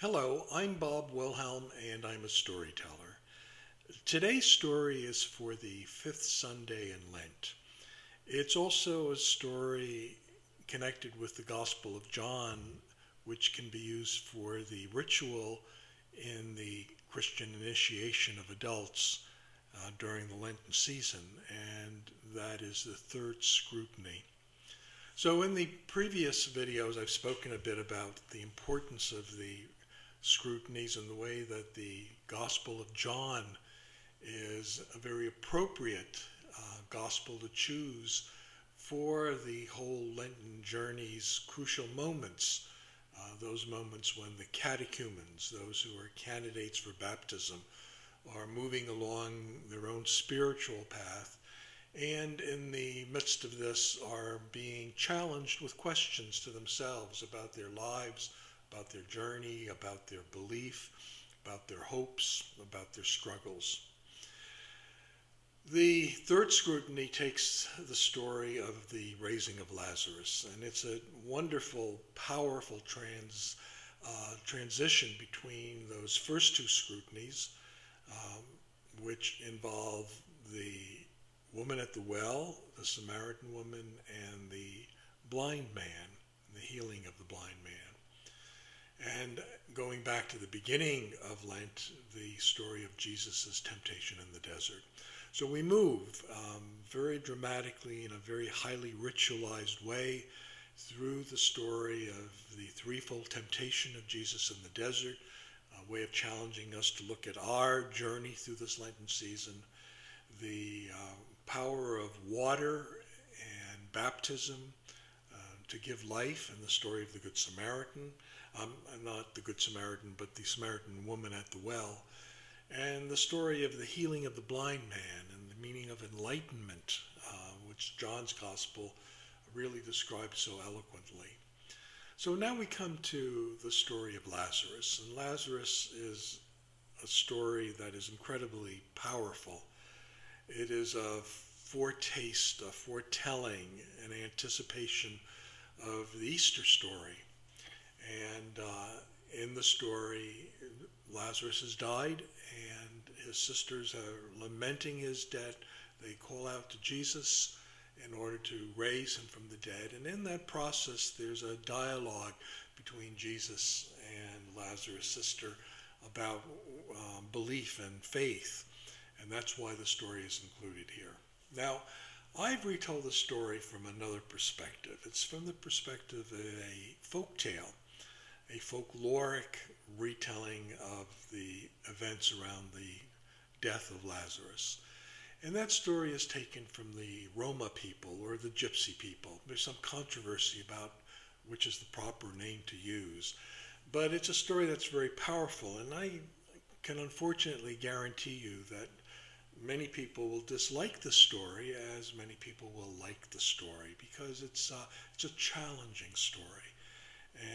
Hello, I'm Bob Wilhelm and I'm a storyteller. Today's story is for the fifth Sunday in Lent. It's also a story connected with the Gospel of John, which can be used for the ritual in the Christian initiation of adults during the Lenten season, and that is the third scrutiny. So in the previous videos, I've spoken a bit about the importance of the scrutinies and the way that the Gospel of John is a very appropriate gospel to choose for the whole Lenten journey's crucial moments, those moments when the catechumens, those who are candidates for baptism, are moving along their own spiritual path, and in the midst of this are being challenged with questions to themselves about their lives, about their journey, about their belief, about their hopes, about their struggles. The third scrutiny takes the story of the raising of Lazarus, and it's a wonderful, powerful transition between those first two scrutinies, which involve the woman at the well, the Samaritan woman, and the blind man, the healing of the blind man. And going back to the beginning of Lent, the story of Jesus' temptation in the desert. So we move very dramatically in a very highly ritualized way through the story of the threefold temptation of Jesus in the desert, a way of challenging us to look at our journey through this Lenten season, the power of water and baptism to give life, and the story of the Good Samaritan, not the Good Samaritan, but the Samaritan woman at the well, and the story of the healing of the blind man and the meaning of enlightenment, which John's Gospel really described so eloquently. So now we come to the story of Lazarus, and Lazarus is a story that is incredibly powerful. It is a foretaste, a foretelling, an anticipation of the Easter story. And in the story, Lazarus has died, and his sisters are lamenting his death. They call out to Jesus in order to raise him from the dead. And in that process, there's a dialogue between Jesus and Lazarus' sister about belief and faith. And that's why the story is included here. Now, I've retold the story from another perspective. It's from the perspective of a folk tale, a folkloric retelling of the events around the death of Lazarus. And that story is taken from the Roma people or the Gypsy people. There's some controversy about which is the proper name to use. But it's a story that's very powerful, and I can unfortunately guarantee you that many people will dislike the story as many people will like the story, because it's a challenging story.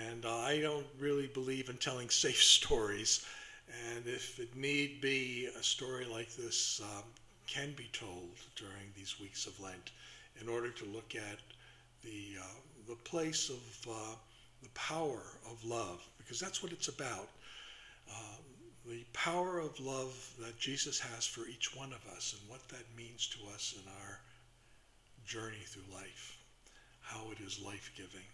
And I don't really believe in telling safe stories. And if it need be, a story like this can be told during these weeks of Lent in order to look at the place of the power of love, because that's what it's about. The power of love that Jesus has for each one of us and what that means to us in our journey through life, how it is life-giving.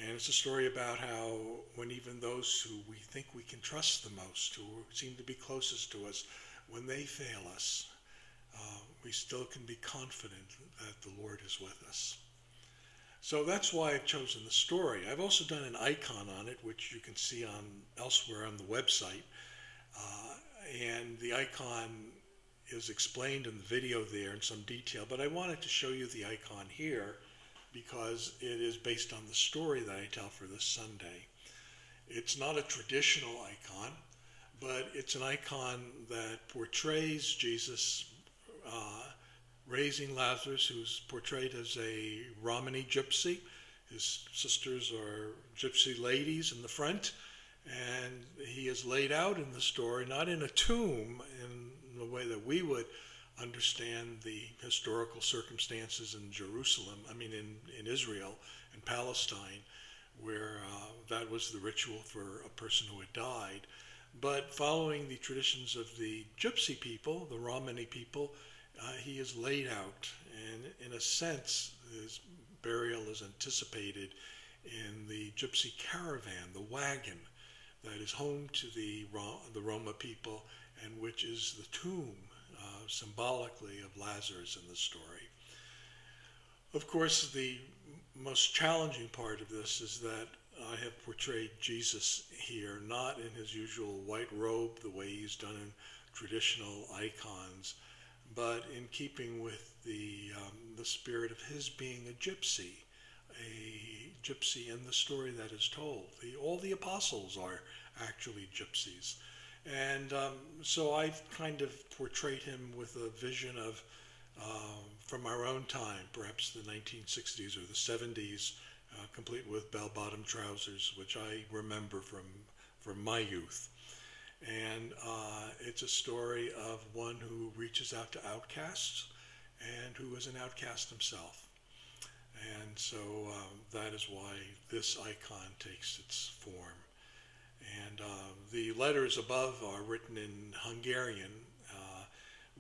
And it's a story about how when even those who we think we can trust the most, who seem to be closest to us, when they fail us, we still can be confident that the Lord is with us. So that's why I've chosen the story. I've also done an icon on it, which you can see on elsewhere on the website. And the icon is explained in the video there in some detail, but I wanted to show you the icon here because it is based on the story that I tell for this Sunday. It's not a traditional icon, but it's an icon that portrays Jesus raising Lazarus, who's portrayed as a Romany gypsy. His sisters are gypsy ladies in the front, and he is laid out in the story, not in a tomb in the way that we would understand the historical circumstances in Jerusalem, in Israel and Palestine, where that was the ritual for a person who had died. But following the traditions of the Gypsy people, the Romani people, he is laid out, and in a sense, his burial is anticipated in the Gypsy caravan, the wagon that is home to the Roma people, and which is the tomb, symbolically, of Lazarus in the story. Of course, the most challenging part of this is that I have portrayed Jesus here, not in his usual white robe, the way he's done in traditional icons, but in keeping with the spirit of his being a gypsy in the story that is told. All the apostles are actually gypsies. And so I've kind of portrayed him with a vision of, from our own time, perhaps the 1960s or the 70s, complete with bell-bottom trousers, which I remember from my youth. And it's a story of one who reaches out to outcasts and who is an outcast himself. And so that is why this icon takes its form. And the letters above are written in Hungarian,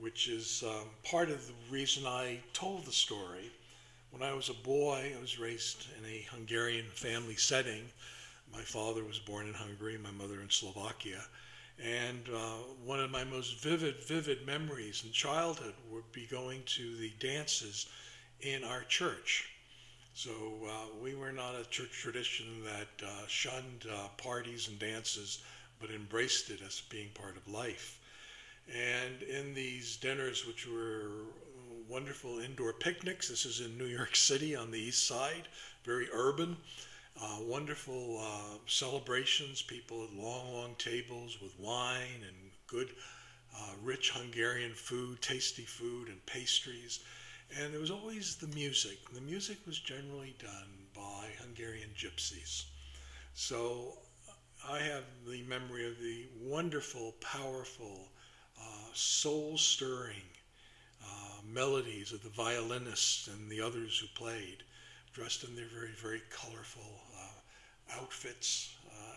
which is part of the reason I told the story. When I was a boy, I was raised in a Hungarian family setting. My father was born in Hungary, my mother in Slovakia. And one of my most vivid memories in childhood would be going to the dances in our church. So we were not a church tradition that shunned parties and dances, but embraced it as being part of life. And in these dinners, which were wonderful indoor picnics, this is in New York City on the east side, very urban, wonderful celebrations, people at long tables with wine and good, rich Hungarian food, tasty food and pastries. And there was always the music. The music was generally done by Hungarian gypsies. So I have the memory of the wonderful, powerful, soul-stirring melodies of the violinists and the others who played, dressed in their very colorful outfits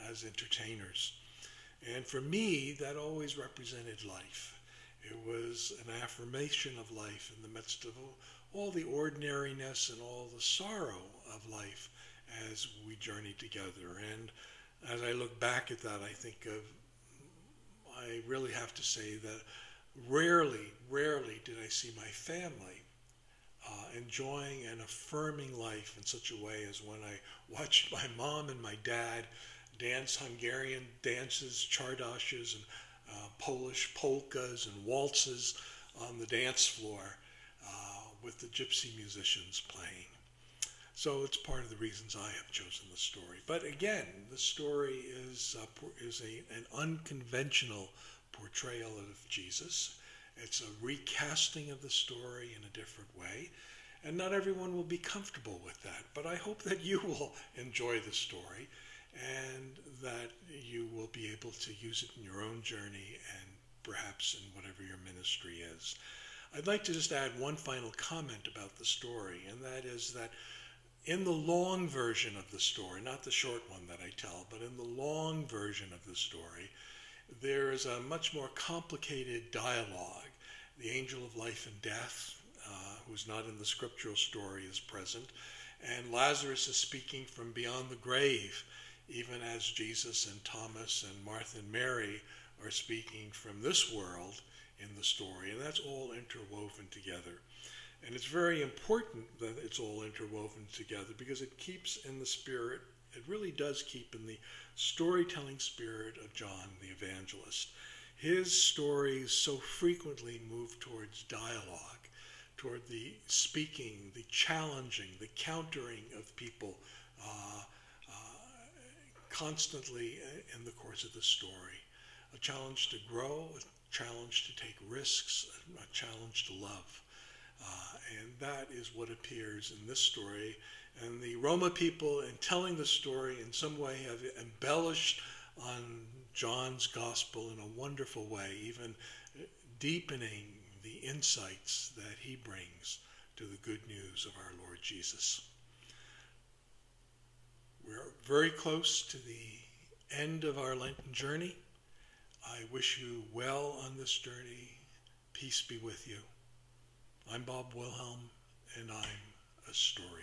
as entertainers. And for me, that always represented life. It was an affirmation of life in the midst of all the ordinariness and all the sorrow of life as we journeyed together. And as I look back at that, I really have to say that rarely did I see my family enjoying and affirming life in such a way as when I watched my mom and my dad dance Hungarian dances, czardashes, and Polish polkas and waltzes on the dance floor with the gypsy musicians playing. So it's part of the reasons I have chosen the story. But again, the story is an unconventional portrayal of Jesus. It's a recasting of the story in a different way. And not everyone will be comfortable with that. But I hope that you will enjoy the story and that you will be able to use it in your own journey and perhaps in whatever your ministry is. I'd like to just add one final comment about the story, and that is that in the long version of the story, not the short one that I tell, but in the long version of the story, there is a much more complicated dialogue. The angel of life and death, who's not in the scriptural story, is present, and Lazarus is speaking from beyond the grave, even as Jesus and Thomas and Martha and Mary are speaking from this world in the story, and that's all interwoven together. And it's very important that it's all interwoven together because it keeps in the spirit, it really does keep in the storytelling spirit of John the Evangelist. His stories so frequently move towards dialogue, toward the speaking, the challenging, the countering of people constantly in the course of the story. A challenge to grow, a challenge to take risks, a challenge to love. And that is what appears in this story. And the Roma people, in telling the story, in some way have embellished on John's gospel in a wonderful way, even deepening the insights that he brings to the good news of our Lord Jesus. We're very close to the end of our Lenten journey. I wish you well on this journey. Peace be with you. I'm Bob Wilhelm, and I'm a story.